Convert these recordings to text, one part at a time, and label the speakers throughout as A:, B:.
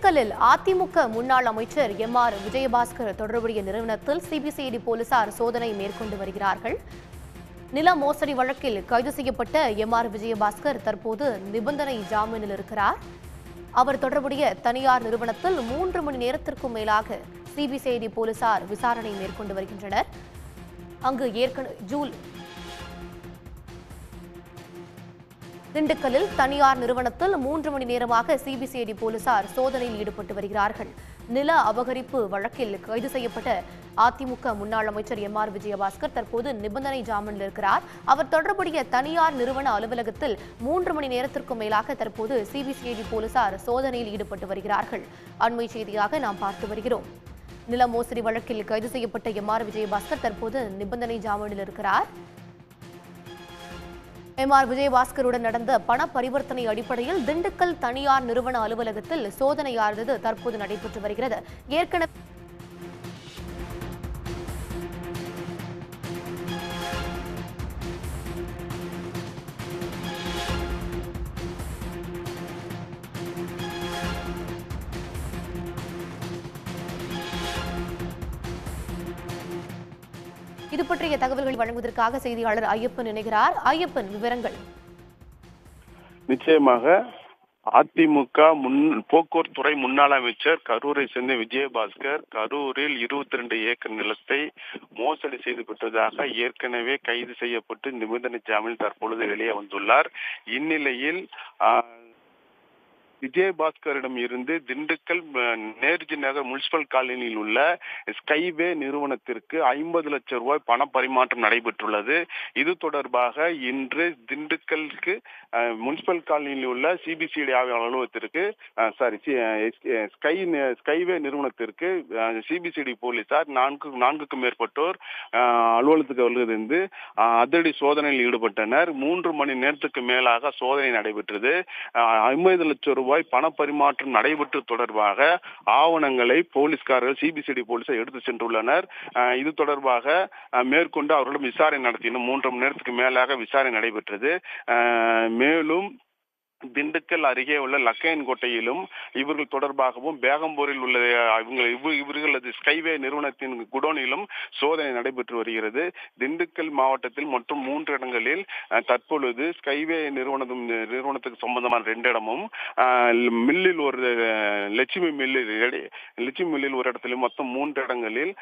A: திண்டுக்கல்லில் அதிமுக முன்னாள் அமைச்சர் எம்.ஆர். விஜயபாஸ்கர் தொடர்புடைய நிறுவனத்தில் சிபிசிஐடி போலீசார் சோதனை மேற்கொண்டு வருகிறார்கள். நில மோசடி வழக்கில் கைது செய்யப்பட்ட எம்.ஆர். விஜயபாஸ்கர் தற்போது நிபந்தனை ஜாமீனில் இருக்கிறார். அவர் தொடர்புடைய தனியார் நிறுவனத்தில் 3 மணி நேரத்திற்கும் மேலாக சிபிசிஐடி போலீசார் விசாரணை மேற்கொண்டு வருகின்றனர். அங்கு திண்டுக்கல்லில் தனியார் நிறுவனத்தில் 3 மணி நேரமாக சிபிசிஐடி போலீசார் சோதனையில் ஈடுபட்டு வருகிறார்கள். நில அபகரிப்பு வழக்கில் கைது செய்யப்பட்ட அதிமுக முன்னாள் அமைச்சர் எம்.ஆர். விஜயபாஸ்கர் தற்போது நிபந்தனை ஜாமீனில் இருக்கிறார். அவர் தொடர்புடைய தனியார் நிறுவன அலுவலகத்தில் 3 மணி நேரத்திற்கும் மேலாக தற்போது சிபிசிஐடி போலீசார் சோதனையில் ஈடுபட்டு வருகிறார்கள். அண்மை செய்தியாக நாம் பார்த்து வருகிறோம். நில மோசடி வழக்கில் கைது செய்யப்பட்ட எம்.ஆர். விஜயபாஸ்கர் தற்போது நிபந்தனை ஜாமீனில் இருக்கிறார். எம்.ஆர். விஜயபாஸ்கருடன் நடந்த பண பரிவர்த்தனை அடிப்படையில் திண்டுக்கல் தனியார் நிறுவன அலுவலகத்தில் சோதனையானது தற்போது நடைபெற்று வருகிறது. ஏற்கனவே இது பற்றிய தகவல்கள் வழங்குவதற்காக செய்தியாளர் ஐயப்பன் இணைகிறார். ஐயப்பன், விவரங்கள்.
B: நிச்சயமாக அதிமுக போக்குவரத்து துறை முன்னாள் அமைச்சர் கரூரை சேர்ந்த விஜயபாஸ்கர் கரூரில் 22 ஏக்கர் நிலத்தை மோசடி செய்து பெற்றதாக ஏற்கனவே கைது செய்யப்பட்டு நிபந்தனை ஜாமீனில் தற்பொழுது வெளியே வந்துள்ளார். இந்நிலையில் விஜயபாஸ்கரிடம் இருந்து திண்டுக்கல் நேருஜி நகர் முனிசிபல் காலனியில் உள்ள ஸ்கைவே நிறுவனத்திற்கு 50 லட்சம் ரூபாய் பண பரிமாற்றம் நடைபெற்றுள்ளது. இது தொடர்பாக இன்று திண்டுக்கலுக்கு முனிசிபல் காலனியில் உள்ள சிபிசிஐடி அலுவலகத்திற்கு ஸ்கைவே நிறுவனத்திற்கு சிபிசிஐடி போலீசார் 4க்கும் மேற்பட்டோர் அலுவலகத்துக்கு வருகிறது அதிரடி சோதனையில் ஈடுபட்டனர். 3 மணி நேரத்துக்கு மேலாக சோதனை நடைபெற்றது. 50 லட்சம் ரூபாய் பண பரிமாற்றம் நடைபெற்று தொடர்பாக ஆவணங்களை போலீஸ்காரர்கள் சிபிசிஐடி போலீசார் எடுத்து சென்றுள்ளனர். இது தொடர்பாக மேற்கொண்டு அவர்களிடம் விசாரணை நடத்தினோம். 3 மணி நேரத்துக்கு மேலாக விசாரணை நடைபெற்றது. மேலும் திண்டுக்கல் அருகே உள்ள லக்கையன்கோட்டையிலும் இவர்கள் தொடர்பாகவும் பேகம்பூரில் உள்ள இவர்களது ஸ்கைவே நிறுவனத்தின் குடோனிலும் சோதனை நடைபெற்று வருகிறது. திண்டுக்கல் மாவட்டத்தில் மற்றும் 3 இடங்களில் தற்பொழுது ஸ்கைவே நிறுவனத்துக்கு சம்பந்தமான 2 இடமும் மில்லில் லட்சுமி மில்லில் ஒரு இடத்திலும் மொத்தம் 3 இடங்களில்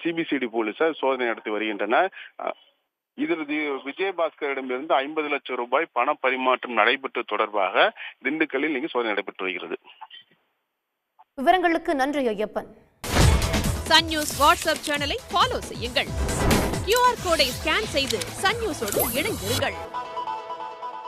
B: சிபிசிஐடி போலீசார் சோதனை நடத்தி வருகின்றனர். இதில் விஜயபாஸ்கரிடமிருந்து 50 லட்சம் ரூபாய் பண பரிமாற்றம் நடைபெற்று தொடர்பாக திண்டுக்கல்லில் இங்கு சோதனை நடைபெற்று வருகிறது.
A: விவரங்களுக்கு நன்றி ஐயப்பன்.
C: சன் நியூஸ் வாட்ஸ்அப் சேனலை ஃபாலோ செய்யுங்கள். QR கோடை ஸ்கேன் செய்து சன் நியூஸோடு இணைந்திருங்கள்.